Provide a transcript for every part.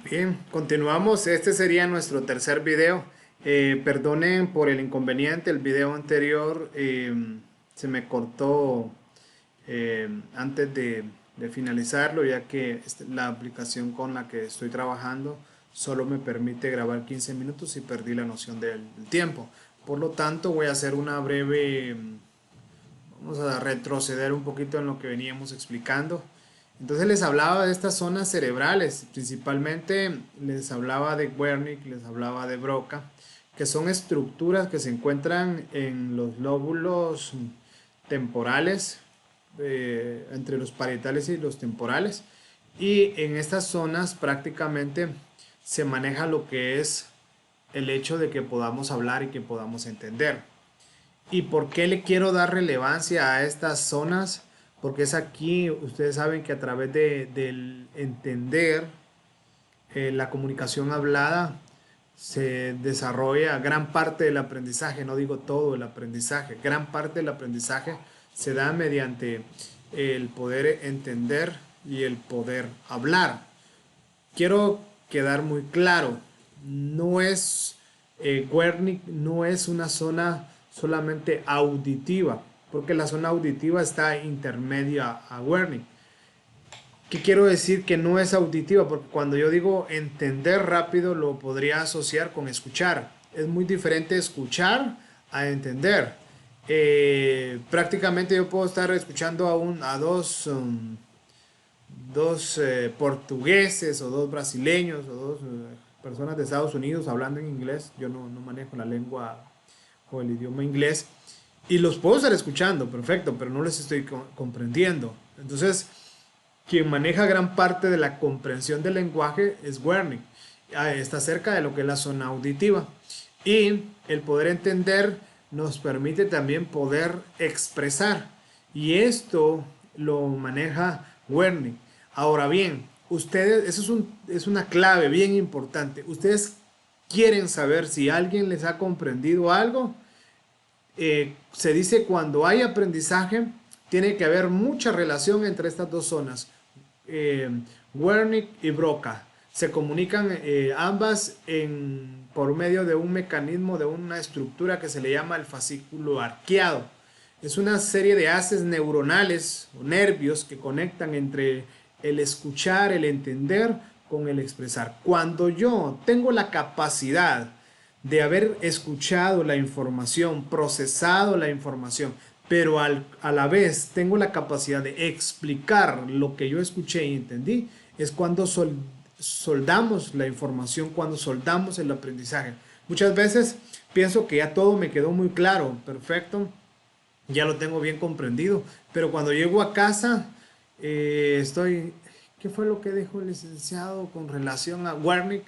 Bien, continuamos. Este sería nuestro tercer video. Perdonen por el inconveniente, el video anterior se me cortó antes de finalizarlo, ya que la aplicación con la que estoy trabajando solo me permite grabar 15 minutos y perdí la noción del tiempo. Por lo tanto, voy a hacer una breve, vamos a retroceder un poquito en lo que veníamos explicando. Entonces les hablaba de estas zonas cerebrales, principalmente les hablaba de Wernicke, les hablaba de Broca, que son estructuras que se encuentran en los lóbulos temporales, entre los parietales y los temporales, y en estas zonas prácticamente se maneja lo que es el hecho de que podamos hablar y que podamos entender. ¿Y por qué le quiero dar relevancia a estas zonas? Porque es aquí, ustedes saben que a través del entender la comunicación hablada se desarrolla gran parte del aprendizaje, no digo todo el aprendizaje, gran parte del aprendizaje se da mediante el poder entender y el poder hablar. Quiero quedar muy claro, no es Wernicke no es una zona solamente auditiva, porque la zona auditiva está intermedia a Wernicke. ¿Qué quiero decir que no es auditiva? Porque cuando yo digo entender rápido lo podría asociar con escuchar. Es muy diferente escuchar a entender. Prácticamente yo puedo estar escuchando a dos portugueses o dos brasileños o dos personas de Estados Unidos hablando en inglés. Yo no manejo la lengua o el idioma inglés. Y los puedo estar escuchando, perfecto, pero no les estoy comprendiendo. Entonces, quien maneja gran parte de la comprensión del lenguaje es Wernicke. Está cerca de lo que es la zona auditiva. Y el poder entender nos permite también poder expresar. Y esto lo maneja Wernicke. Ahora bien, ustedes, es una clave bien importante. Ustedes quieren saber si alguien les ha comprendido algo. Se dice cuando hay aprendizaje, tiene que haber mucha relación entre estas dos zonas. Wernicke y Broca se comunican ambas por medio de un mecanismo, de una estructura que se le llama el fascículo arqueado. Es una serie de haces neuronales o nervios que conectan entre el escuchar, el entender con el expresar. Cuando yo tengo la capacidad de haber escuchado la información, procesado la información, pero a la vez tengo la capacidad de explicar lo que yo escuché y entendí, es cuando soldamos la información, cuando soldamos el aprendizaje. Muchas veces pienso que ya todo me quedó muy claro, perfecto, ya lo tengo bien comprendido, pero cuando llego a casa ¿qué fue lo que dijo el licenciado con relación a Wernicke?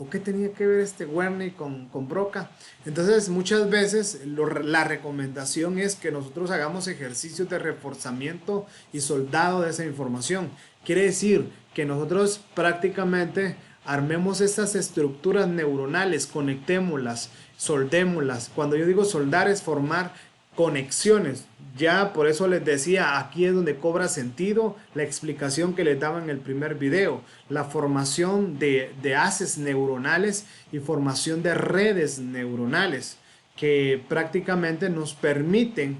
¿O qué tenía que ver este Wernicke con Broca? Entonces muchas veces la recomendación es que nosotros hagamos ejercicios de reforzamiento y soldado de esa información. Quiere decir que nosotros prácticamente armemos estas estructuras neuronales, conectémoslas, soldémoslas. Cuando yo digo soldar es formar conexiones. Ya por eso les decía, aquí es donde cobra sentido la explicación que les daba en el primer video, la formación de haces neuronales y formación de redes neuronales que prácticamente nos permiten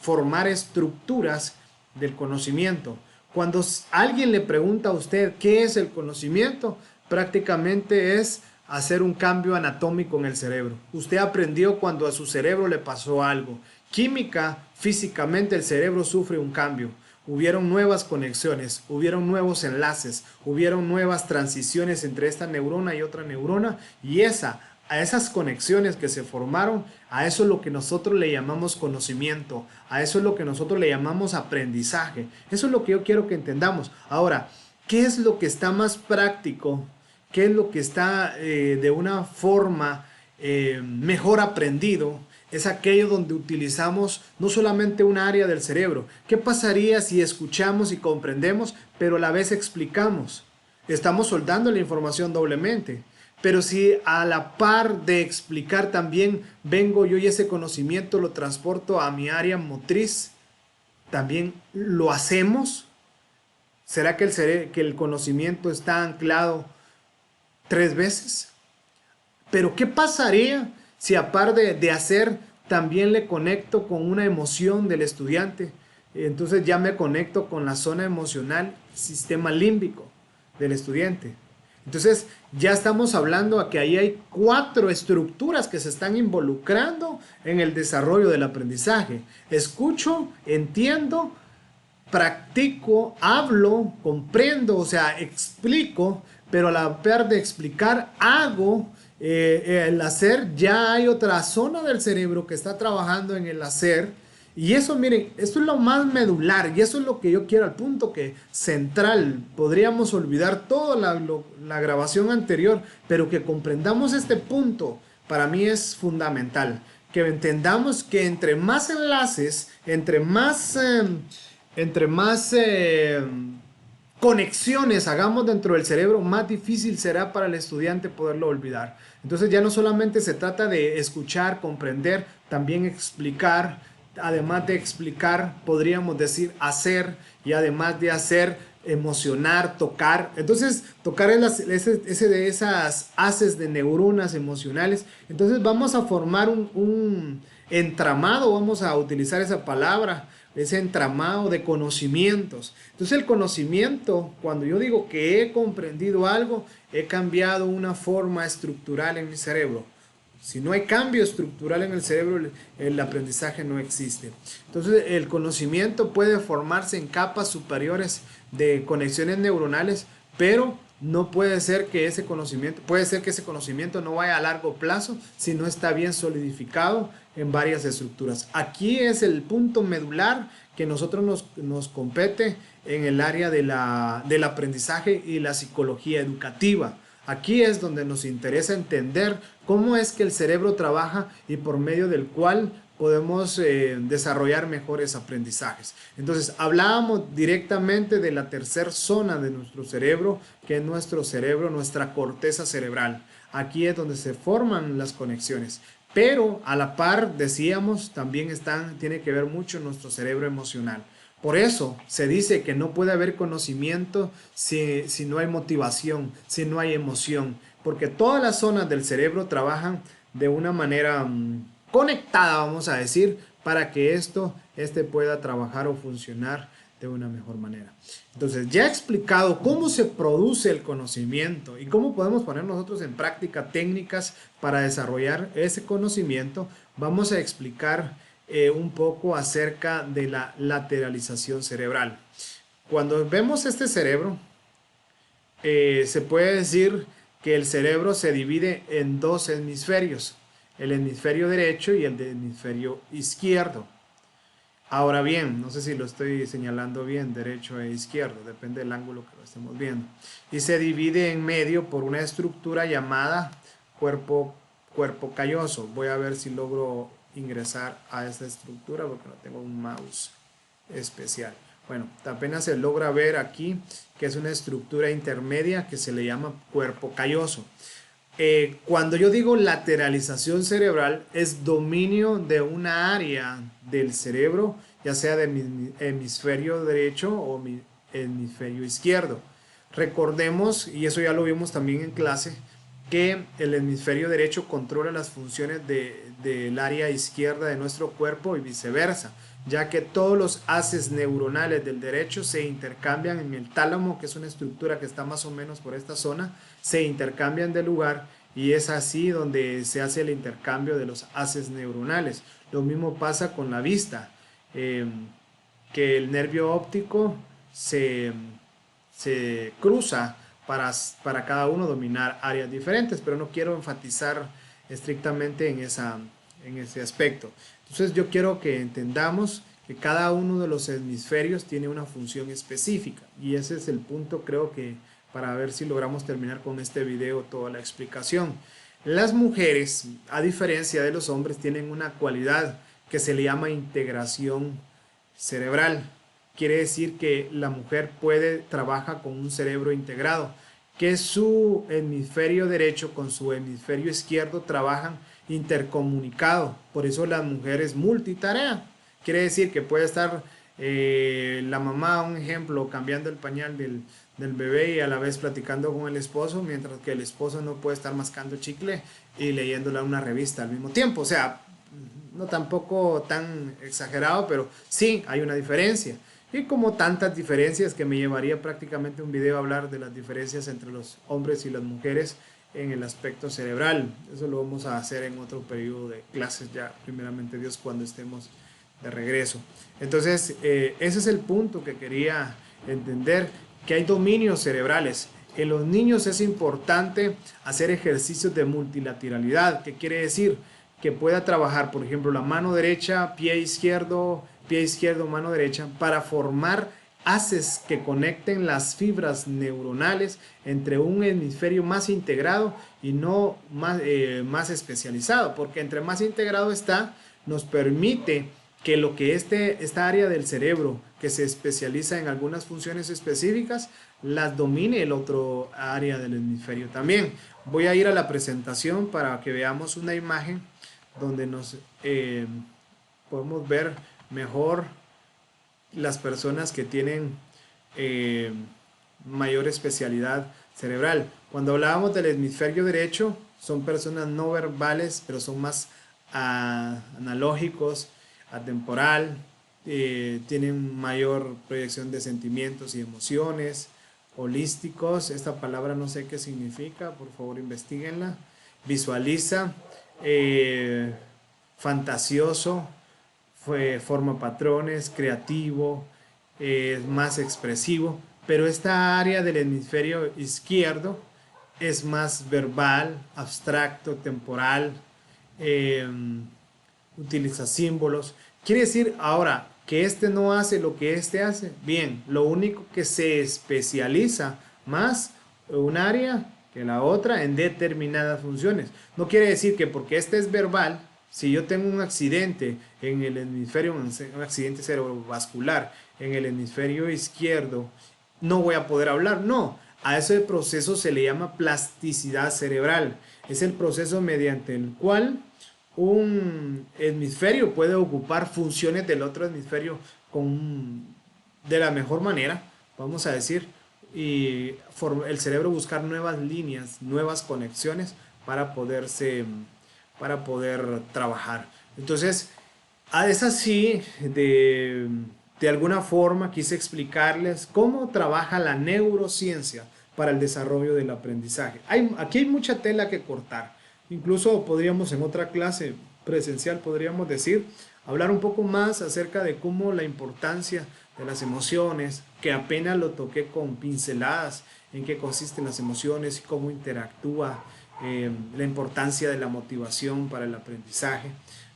formar estructuras del conocimiento. Cuando alguien le pregunta a usted qué es el conocimiento, prácticamente es hacer un cambio anatómico en el cerebro. Usted aprendió cuando a su cerebro le pasó algo. Química, físicamente el cerebro sufre un cambio. Hubieron nuevas conexiones, hubieron nuevos enlaces, hubieron nuevas transiciones entre esta neurona y otra neurona y a esas conexiones que se formaron, a eso es lo que nosotros le llamamos conocimiento, a eso es lo que nosotros le llamamos aprendizaje. Eso es lo que yo quiero que entendamos. Ahora, ¿qué es lo que está más práctico? ¿Qué es lo que está de una forma mejor aprendido? Es aquello donde utilizamos no solamente un área del cerebro. ¿Qué pasaría si escuchamos y comprendemos, pero a la vez explicamos? Estamos soldando la información doblemente. Pero si a la par de explicar también vengo yo y ese conocimiento lo transporto a mi área motriz, también lo hacemos. ¿Será que que el conocimiento está anclado 3 veces. Pero ¿qué pasaría si aparte de hacer, también le conecto con una emoción del estudiante? Entonces ya me conecto con la zona emocional, sistema límbico del estudiante. Entonces ya estamos hablando de que ahí hay 4 estructuras que se están involucrando en el desarrollo del aprendizaje. Escucho, entiendo, practico, hablo, comprendo, o sea, explico, pero a la par de explicar, hago. El hacer, ya hay otra zona del cerebro que está trabajando en el hacer. Y eso, miren, esto es lo más medular y eso es lo que yo quiero al punto que central. Podríamos olvidar toda la grabación anterior, pero que comprendamos este punto para mí es fundamental. Que entendamos que entre más enlaces, entre más conexiones hagamos dentro del cerebro, más difícil será para el estudiante poderlo olvidar. Entonces ya no solamente se trata de escuchar, comprender, también explicar. Además de explicar, podríamos decir hacer, y además de hacer, emocionar, tocar. Entonces, tocar es ese de esas haces de neuronas emocionales. Entonces vamos a formar un entramado, vamos a utilizar esa palabra, ese entramado de conocimientos. Entonces el conocimiento, cuando yo digo que he comprendido algo, he cambiado una forma estructural en mi cerebro. Si no hay cambio estructural en el cerebro, el aprendizaje no existe. Entonces el conocimiento puede formarse en capas superiores de conexiones neuronales, pero no puede ser que ese conocimiento no vaya a largo plazo si no está bien solidificado en varias estructuras. Aquí es el punto medular que nosotros nos compete en el área del aprendizaje y la psicología educativa. Aquí es donde nos interesa entender cómo es que el cerebro trabaja y por medio del cual podemos desarrollar mejores aprendizajes. Entonces, hablábamos directamente de la tercera zona de nuestro cerebro, que es nuestro cerebro, nuestra corteza cerebral. Aquí es donde se forman las conexiones. Pero a la par, decíamos, también tiene que ver mucho nuestro cerebro emocional. Por eso se dice que no puede haber conocimiento si no hay motivación, si no hay emoción, porque todas las zonas del cerebro trabajan de una manera conectada, vamos a decir, para que este pueda trabajar o funcionar de una mejor manera. Entonces, ya he explicado cómo se produce el conocimiento y cómo podemos poner nosotros en práctica técnicas para desarrollar ese conocimiento. Vamos a explicar un poco acerca de la lateralización cerebral. Cuando vemos este cerebro, se puede decir que el cerebro se divide en 2 hemisferios, el hemisferio derecho y el hemisferio izquierdo. Ahora bien, no sé si lo estoy señalando bien, derecho e izquierdo, depende del ángulo que lo estemos viendo. Y se divide en medio por una estructura llamada cuerpo calloso. Voy a ver si logro ingresar a esta estructura porque no tengo un mouse especial. Bueno, apenas se logra ver aquí que es una estructura intermedia que se le llama cuerpo calloso. Cuando yo digo lateralización cerebral, es dominio de una área del cerebro, ya sea de mi hemisferio derecho o mi hemisferio izquierdo. Recordemos, y eso ya lo vimos también en clase, que el hemisferio derecho controla las funciones del área izquierda de nuestro cuerpo y viceversa, ya que todos los haces neuronales del derecho se intercambian en el tálamo, que es una estructura que está más o menos por esta zona, se intercambian de lugar y es así donde se hace el intercambio de los haces neuronales. Lo mismo pasa con la vista, que el nervio óptico se cruza para cada uno dominar áreas diferentes, pero no quiero enfatizar estrictamente en ese aspecto. Entonces yo quiero que entendamos que cada uno de los hemisferios tiene una función específica y ese es el punto, creo que para ver si logramos terminar con este video toda la explicación. Las mujeres, a diferencia de los hombres, tienen una cualidad que se le llama integración cerebral. Quiere decir que la mujer trabaja con un cerebro integrado, que su hemisferio derecho con su hemisferio izquierdo trabajan intercomunicado. Por eso las mujeres multitarea. Quiere decir que puede estar la mamá, un ejemplo, cambiando el pañal del bebé y a la vez platicando con el esposo, mientras que el esposo no puede estar mascando chicle y leyéndola una revista al mismo tiempo. O sea, no tampoco tan exagerado, pero sí hay una diferencia. Y como tantas diferencias que me llevaría prácticamente un video a hablar de las diferencias entre los hombres y las mujeres en el aspecto cerebral. Eso lo vamos a hacer en otro periodo de clases ya, primeramente Dios, cuando estemos de regreso. Entonces, ese es el punto que quería entender, que hay dominios cerebrales. En los niños es importante hacer ejercicios de multilateralidad. ¿Qué quiere decir? Que pueda trabajar, por ejemplo, la mano derecha, pie izquierdo, mano derecha, para formar haces que conecten las fibras neuronales entre un hemisferio más integrado y no más especializado, porque entre más integrado está, nos permite que lo que esta área del cerebro que se especializa en algunas funciones específicas, las domine el otro área del hemisferio también. Voy a ir a la presentación para que veamos una imagen donde nos podemos ver mejor las personas que tienen eh, mayor especialidad cerebral. Cuando hablábamos del hemisferio derecho, son personas no verbales, pero son más analógicos, atemporal, tienen mayor proyección de sentimientos y emociones, holísticos, esta palabra no sé qué significa, por favor investiguenla, visualiza, fantasioso, forma patrones, creativo, más expresivo, pero esta área del hemisferio izquierdo es más verbal, abstracto, temporal, eh, utiliza símbolos. Quiere decir ahora que este no hace lo que este hace. Bien, lo único que se especializa más un área que la otra en determinadas funciones. No quiere decir que porque este es verbal, si yo tengo un accidente en el hemisferio, un accidente cerebrovascular en el hemisferio izquierdo, no voy a poder hablar. No, a ese proceso se le llama plasticidad cerebral. Es el proceso mediante el cual un hemisferio puede ocupar funciones del otro hemisferio de la mejor manera, vamos a decir, y el cerebro buscar nuevas líneas, nuevas conexiones para para poder trabajar. Entonces, es así, de alguna forma quise explicarles cómo trabaja la neurociencia para el desarrollo del aprendizaje. Aquí hay mucha tela que cortar. Incluso podríamos en otra clase presencial, podríamos decir, hablar un poco más acerca de cómo la importancia de las emociones, que apenas lo toqué con pinceladas, en qué consisten las emociones y cómo interactúa, la importancia de la motivación para el aprendizaje.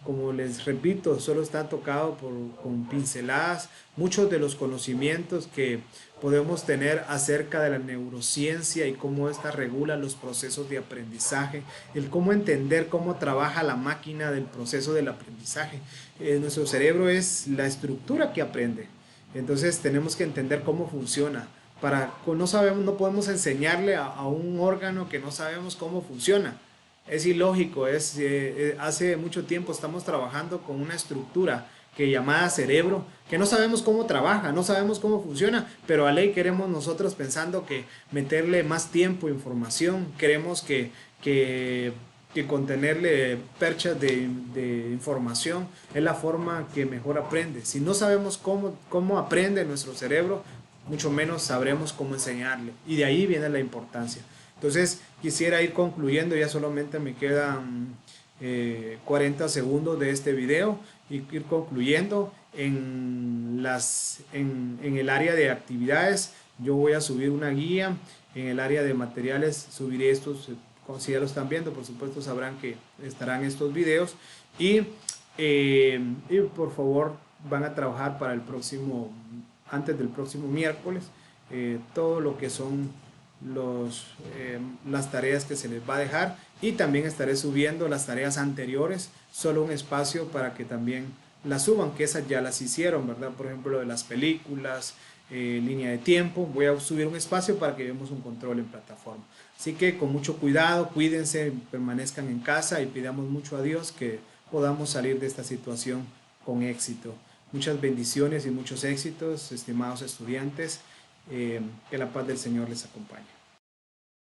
Como les repito, solo está tocado con pinceladas muchos de los conocimientos que podemos tener acerca de la neurociencia y cómo ésta regula los procesos de aprendizaje, el cómo entender cómo trabaja la máquina del proceso del aprendizaje. Nuestro cerebro es la estructura que aprende, entonces tenemos que entender cómo funciona. No podemos enseñarle a un órgano que no sabemos cómo funciona. Es ilógico, hace mucho tiempo estamos trabajando con una estructura que llamada cerebro, que no sabemos cómo trabaja, no sabemos cómo funciona, pero a ley queremos nosotros pensando que meterle más tiempo, información, queremos que contenerle perchas de información es la forma que mejor aprende. Si no sabemos cómo aprende nuestro cerebro, mucho menos sabremos cómo enseñarle, y de ahí viene la importancia. Entonces quisiera ir concluyendo, ya solamente me quedan 40 segundos de este video, y ir concluyendo en el área de actividades. Yo voy a subir una guía, en el área de materiales subiré estos, si ya lo están viendo, por supuesto sabrán que estarán estos videos, y por favor van a trabajar para antes del próximo miércoles, todo lo que son las tareas que se les va a dejar, y también estaré subiendo las tareas anteriores, solo un espacio para que también las suban, que esas ya las hicieron, ¿verdad? Por ejemplo, lo de las películas, línea de tiempo, voy a subir un espacio para que veamos un control en plataforma. Así que con mucho cuidado, cuídense, permanezcan en casa y pidamos mucho a Dios que podamos salir de esta situación con éxito. Muchas bendiciones y muchos éxitos, estimados estudiantes. Que la paz del Señor les acompañe.